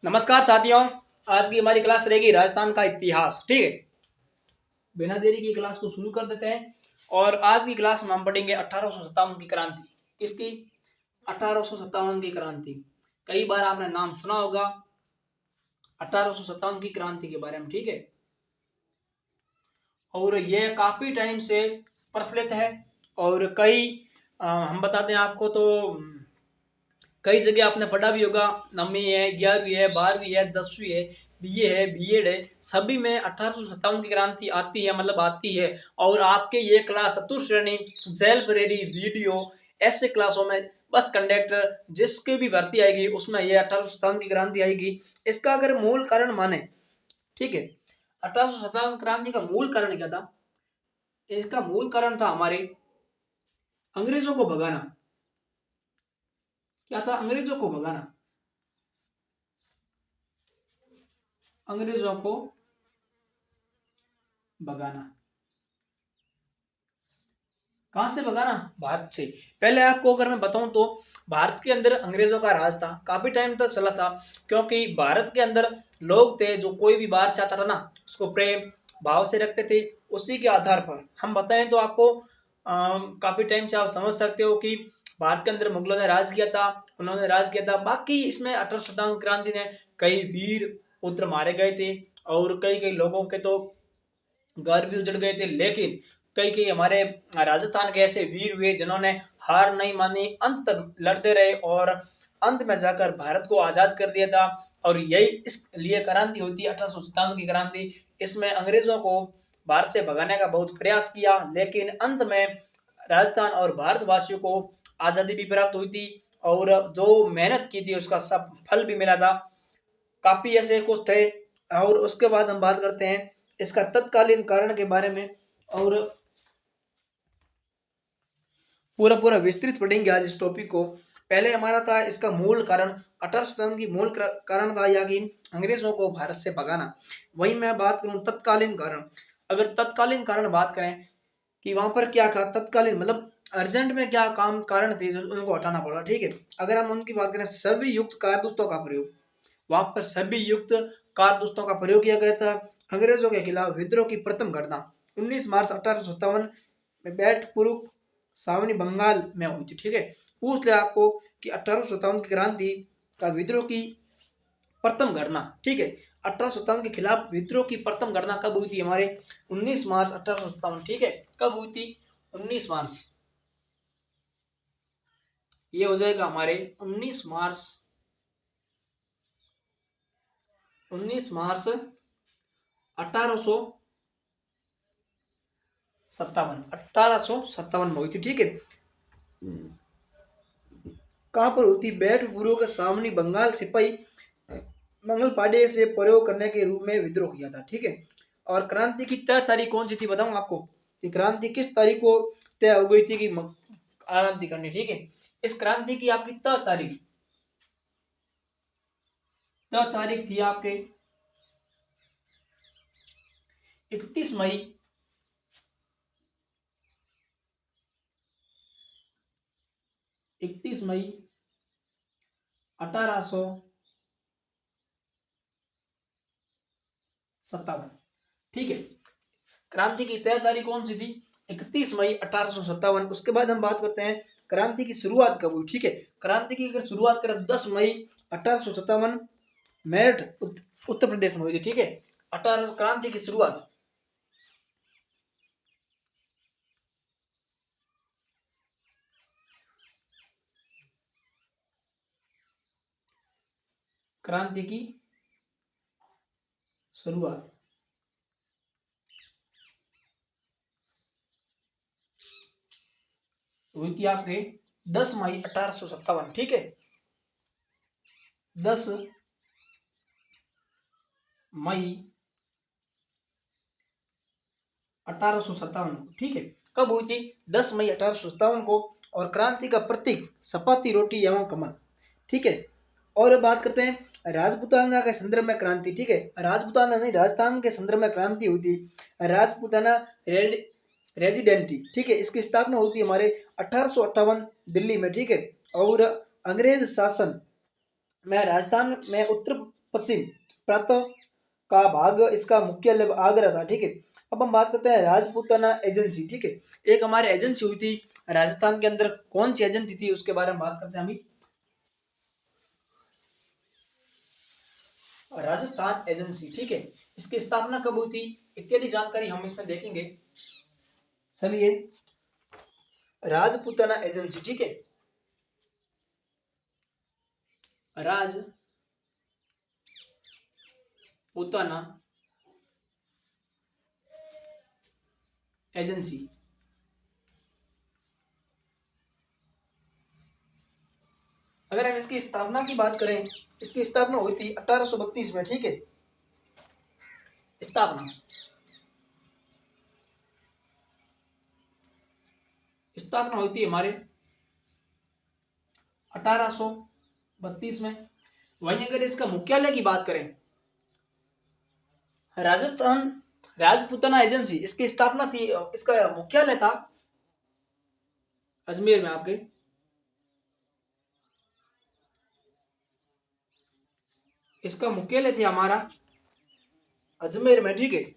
नमस्कार साथियों। आज की हमारी क्लास रहेगी राजस्थान का इतिहास। ठीक है, बिना देरी की क्लास को शुरू कर देते हैं। और आज की क्लास में हम पढ़ेंगे 1857 की क्रांति। किसकी? 1857 की क्रांति। कई बार आपने नाम सुना होगा 1857 की क्रांति के बारे में। ठीक है, और यह काफी टाइम से प्रचलित है। और कई हम बताते हैं आपको तो कई जगह आपने पढ़ा भी होगा। 9वीं है, 11वीं है, 12वीं है, 10वीं है, बीए है, बीएड है, सभी में 1857 की क्रांति आती है, मतलब आती है। और आपके ये क्लास चतुर्थ श्रेणी, जेल प्रेरी, वीडियो, ऐसे क्लासों में बस कंडक्टर जिसकी भी भर्ती आएगी उसमें ये 1857 की क्रांति आएगी। इसका अगर मूल कारण माने, ठीक है, 1857 क्रांति का मूल कारण क्या था? इसका मूल कारण था हमारे अंग्रेजों को भगाना। क्या था? अंग्रेजों को भगाना। अंग्रेजों को भगाना। कहां से भगाना? भारत से। पहले आपको अगर मैं बताऊं तो भारत के अंदर अंग्रेजों का राज था, काफी टाइम तक चला था। क्योंकि भारत के अंदर लोग थे जो कोई भी बाहर से आता था ना, उसको प्रेम भाव से रखते थे। उसी के आधार पर हम बताएं तो आपको काफी टाइम से आप समझ सकते हो कि भारत के अंदर मुगलों ने राज किया था, उन्होंने राज किया था। बाकी इसमें 1857 क्रांति ने कई वीर पुत्र मारे गए थे, और कई कई लोगों के तो घर भी उजड़ गए थे। लेकिन कई कई हमारे राजस्थान के ऐसे वीर हुए जिन्होंने हार नहीं मानी, अंत तक लड़ते रहे और अंत में जाकर भारत को आजाद कर दिया था। और यही इसलिए क्रांति होती है 1857 की क्रांति। इसमें अंग्रेजों को भारत से भगाने का बहुत प्रयास किया, लेकिन अंत में राजस्थान और भारतवासियों को आजादी भी प्राप्त हुई थी। और जो मेहनत की थी उसका सब फल भी मिला था। काफी ऐसे कुछ थे। और उसके बाद हम बात करते हैं इसका तत्कालीन कारण के बारे में, और पूरा पूरा विस्तृत पढ़ेंगे आज इस टॉपिक को। पहले हमारा था इसका मूल कारण। 1857 की मूल कारण था या कि अंग्रेजों को भारत से भगाना। वही मैं बात करूं तत्कालीन कारण। अगर तत्कालीन कारण बात करें कि वहां पर क्या था तत्कालीन, मतलब अर्जेंट में क्या काम कारण थे जो उनको हटाना पड़ा। ठीक है, अगर हम उनकी बात करें, सभी युक्त कारतूसों का प्रयोग। वहां पर सभी युक्त कारतूसों का प्रयोग किया गया था। अंग्रेजों के खिलाफ विद्रोह की प्रथम घटना 19 मार्च 1857 में बैठपुर सावनी बंगाल में हुई थी। ठीक है, पूछ ले आपको कि 1857 की क्रांति का विद्रोह की प्रथम घटना। ठीक है, 1857 के खिलाफ विद्रोह की प्रथम घटना कब हुई थी? हमारे 19 मार्च 1857। ठीक है, कब हुई थी? 19 मार्च। ये हो जाएगा हमारे 19 मार्च। 19 मार्च 1857 में हुई थी। ठीक है, कहां पर होती? बैठपुरों के सामने बंगाल सिपाही मंगल पांडे से प्रयोग करने के रूप में विद्रोह किया था। ठीक है, और क्रांति की तय तारीख कौन सी थी बताऊं आपको कि क्रांति किस तारीख को तय हो गई थी कि क्रांति करनी। ठीक है, इस क्रांति की आपकी तय तारीख थी आपके 31 मई 31 मई 1857। ठीक है, क्रांति की तय तारीख कौन सी थी? 31 मई 1857। उसके बाद हम बात करते हैं क्रांति की शुरुआत कब हुई। ठीक है, क्रांति की अगर शुरुआत करें 10 मई 1857 मेरठ उत्तर प्रदेश में हुई थी। ठीक है, 18 क्रांति की शुरुआत। क्रांति की शुरुआत हुई थी आपके 10 मई 1857। ठीक है, 10 मई 1857। ठीक है, कब हुई थी? 10 मई 1857 को। और क्रांति का प्रतीक चपाती रोटी एवं कमल। ठीक है, और बात करते हैं राजपूताना के संदर्भ में क्रांति। ठीक है, राजपूताना नहीं, राजस्थान के संदर्भ में क्रांति हुई थी। राजपूताना रेजिडेंटी। ठीक है, इसकी स्थापना हुई थी हमारे 1858 दिल्ली में। ठीक है, और अंग्रेज शासन में राजस्थान में उत्तर पश्चिम प्रांत का भाग, इसका मुख्यालय आगरा था। ठीक है, अब हम बात करते हैं राजपूताना एजेंसी। ठीक है, एक हमारी एजेंसी हुई थी राजस्थान के अंदर, कौन सी एजेंसी थी उसके बारे में बात करते हैं अभी। राजस्थान एजेंसी। ठीक है, इसकी स्थापना कब हुई थी इत्यादि जानकारी हम इसमें देखेंगे। चलिए, राजपूताना एजेंसी। ठीक है, राजपूताना एजेंसी, अगर हम इसकी स्थापना की बात करें, इसकी स्थापना हुई थी 1832 में। ठीक है, स्थापना स्थापना हुई थी हमारे 1832 में। वहीं अगर इसका मुख्यालय की बात करें, राजस्थान राजपूताना एजेंसी, इसकी स्थापना थी, इसका मुख्यालय था अजमेर में आपके। इसका मुख्यालय थे हमारा अजमेर में। ठीक है,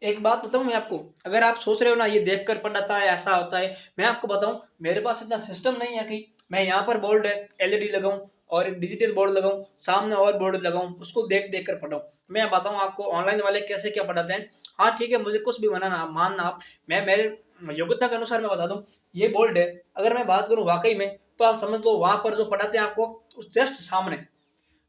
एक बात बताऊं मैं आपको, अगर आप सोच रहे हो ना ये देखकर पढ़ाता है ऐसा होता है, मैं आपको बताऊं मेरे पास इतना सिस्टम नहीं है कि मैं यहाँ पर बोर्ड है एलईडी लगाऊं और एक डिजिटल बोर्ड लगाऊं, सामने और बोर्ड लगाऊं, उसको देख देख कर पढ़ाऊं। मैं बताऊं आपको ऑनलाइन वाले कैसे क्या पढ़ाते हैं। हाँ ठीक है, मुझे कुछ भी मानना मानना आप, मैं मेरे योग्यता के अनुसार मैं बता दूं ये बोर्ड है। अगर मैं बात करूं वाकई में, तो आप समझ लो वहां पर जो पढ़ाते हैं आपको उस जस्ट सामने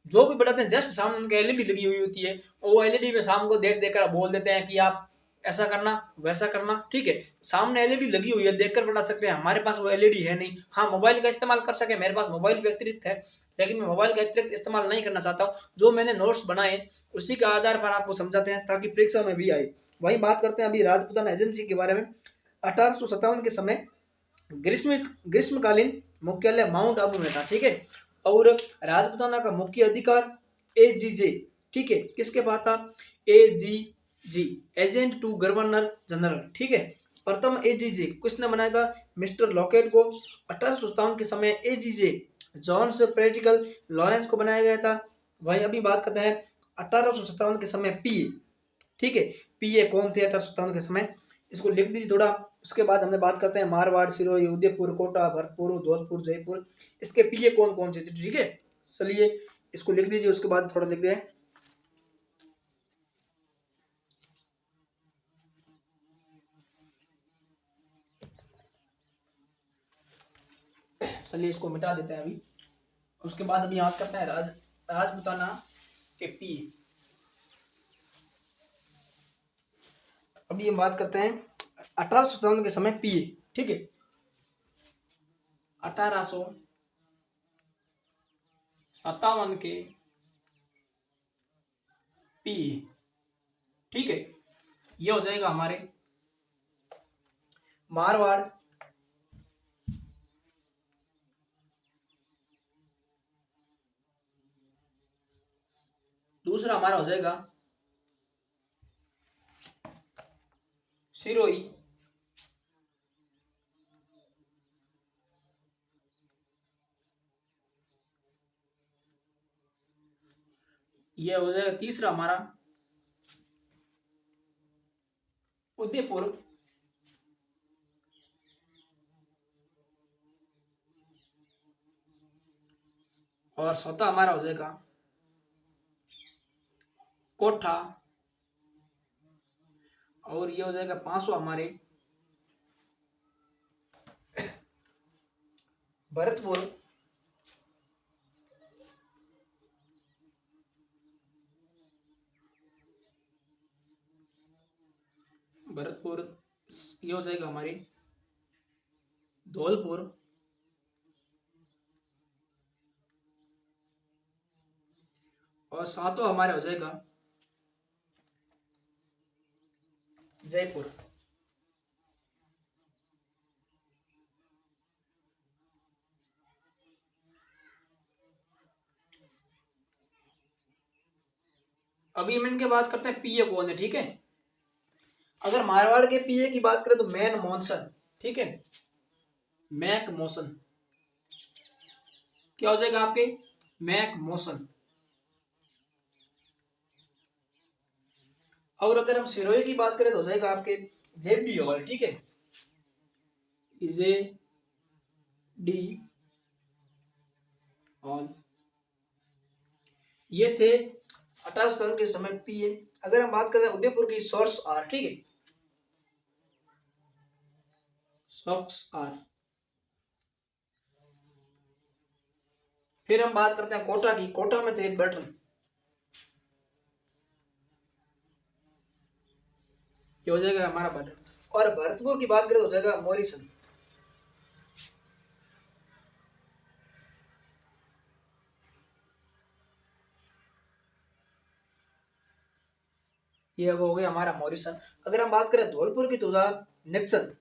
जो भी पढ़ाते हैं जस्ट सामने उनकी एलईडी लगी हुई होती है, और वो एलईडी में शाम को देख देख कर बोल देते हैं कि आप ऐसा करना वैसा करना। ठीक है, सामने एलईडी लगी हुई है, देखकर पढ़ा सकते हैं, हमारे पास वो एलईडी है नहीं। हाँ, मोबाइल का इस्तेमाल कर सके, मेरे पास मोबाइल भी अतिरिक्त है, लेकिन मैं मोबाइल का अतिरिक्त इस्तेमाल नहीं करना चाहता हूँ। जो मैंने नोट्स बनाए उसी के आधार पर आपको समझाते हैं ताकि परीक्षा में भी आए। वही बात करते हैं अभी राजपूताना एजेंसी के बारे में। 1857 के समय ग्रीष्मकालीन मुख्यालय माउंट आबू में था। ठीक है, और राजपूताना का मुख्य अधिकार एजीजे, ठीक है, किसके पास था, AGG, agent to governor general. ठीक है, प्रथम एजीजे किसने बनाया था, मिस्टर लॉकेट को। 1857 के समय एजीजे जॉन्स प्रैक्टिकल लॉरेंस को बनाया गया था। वही अभी बात करते हैं 1857 के समय पीए। ठीक है, पीए कौन थे 1857 के समय, इसको लिख दीजिए थोड़ा। उसके बाद हमने बात करते हैं मारवाड़, सिरोही, उदयपुर, कोटा, भरतपुर, धौलपुर, जयपुर, इसके पीए कौन कौन से थे। ठीक है, चलिए इसको लिख दीजिए, उसके बाद थोड़ा लिख दें। चलिए इसको मिटा देते हैं अभी। उसके बाद अभी याद करते हैं राजपूताना के पीए। अभी हम बात करते हैं 1857 के समय पीए। ठीक है, 1857 के पीए। ठीक है, ये हो जाएगा हमारे मारवाड़, दूसरा हमारा हो जाएगा सिरोही, ये हो जाएगा तीसरा हमारा उदयपुर, और चौथा हमारा हो जाएगा कोठा, और ये हो जाएगा पांचवा हमारे भरतपुर, भरतपुर, ये हो जाएगा हमारी धौलपुर, और सातवां हमारा हो जाएगा जयपुर। अभी हम इनके बात करते हैं पीए कौन है। ठीक है, अगर मारवाड़ के पीए की बात करें तो मैन मॉनसन, ठीक है, मैक मोशन, क्या हो जाएगा आपके, मैक मोशन। और अगर हम सिरोही की बात करें तो हो जाएगा आपके जेडी हॉल, ठीक है, जे डी हॉल, ये थे 18 के समय पीए। अगर हम बात करें उदयपुर की, सोर्स आर, ठीक है, सोर्स आर। फिर हम बात करते हैं कोटा की, कोटा में थे बटन, ये हो जाएगा हमारा बटन। और भरतपुर की बात करें तो हो जाएगा मॉरिसन। ये हो गया हमारा मॉरिसन। अगर हम बात करें धौलपुर की तो निक्सन,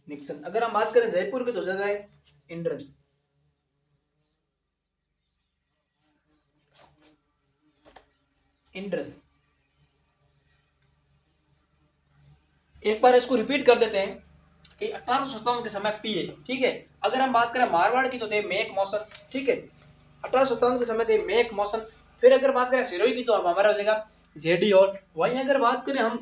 निक्सन। अगर हम बात करें जयपुर की तो जगह है इंड्रन, इंड्रन। एक बार इसको रिपीट कर देते हैं कि 1857 के समय पीए, ठीक है। अगर हम बात करें मारवाड़ की तो थे मेक मौसन, ठीक है, 1857 के समय थे मेक मौसन। फिर अगर बात करें सिरोही की तो अब हमारा हो जाएगा जेडी और। वहीं अगर बात करें हम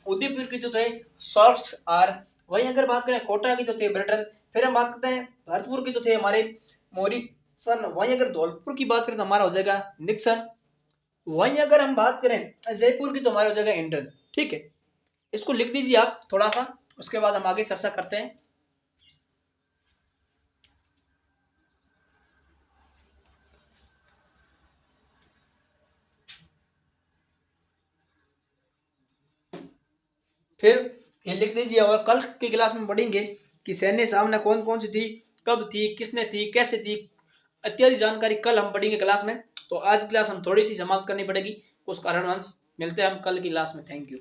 उदयपुर की तो थे सॉक्स आर। वहीं अगर बात करें कोटा की तो थे ब्रिटन। फिर हम बात करते हैं भरतपुर की तो थे हमारे मोरिसन। वहीं अगर धौलपुर की बात करें तो हमारा हो जाएगा निक्सन। वहीं अगर हम बात करें जयपुर की तो हमारा हो जाएगा इंड्रन, ठीक है। इसको लिख दीजिए आप थोड़ा सा, उसके बाद हम आगे चर्चा करते हैं। फिर ये लिख दीजिए और कल की क्लास में पढ़ेंगे कि सैन्य सामना कौन कौन सी थी, कब थी, किसने थी, कैसे थी, इत्यादि जानकारी कल हम पढ़ेंगे क्लास में। तो आज क्लास हम थोड़ी सी समाप्त करनी पड़ेगी कुछ कारणवश। मिलते हैं हम कल की क्लास में। Thank you.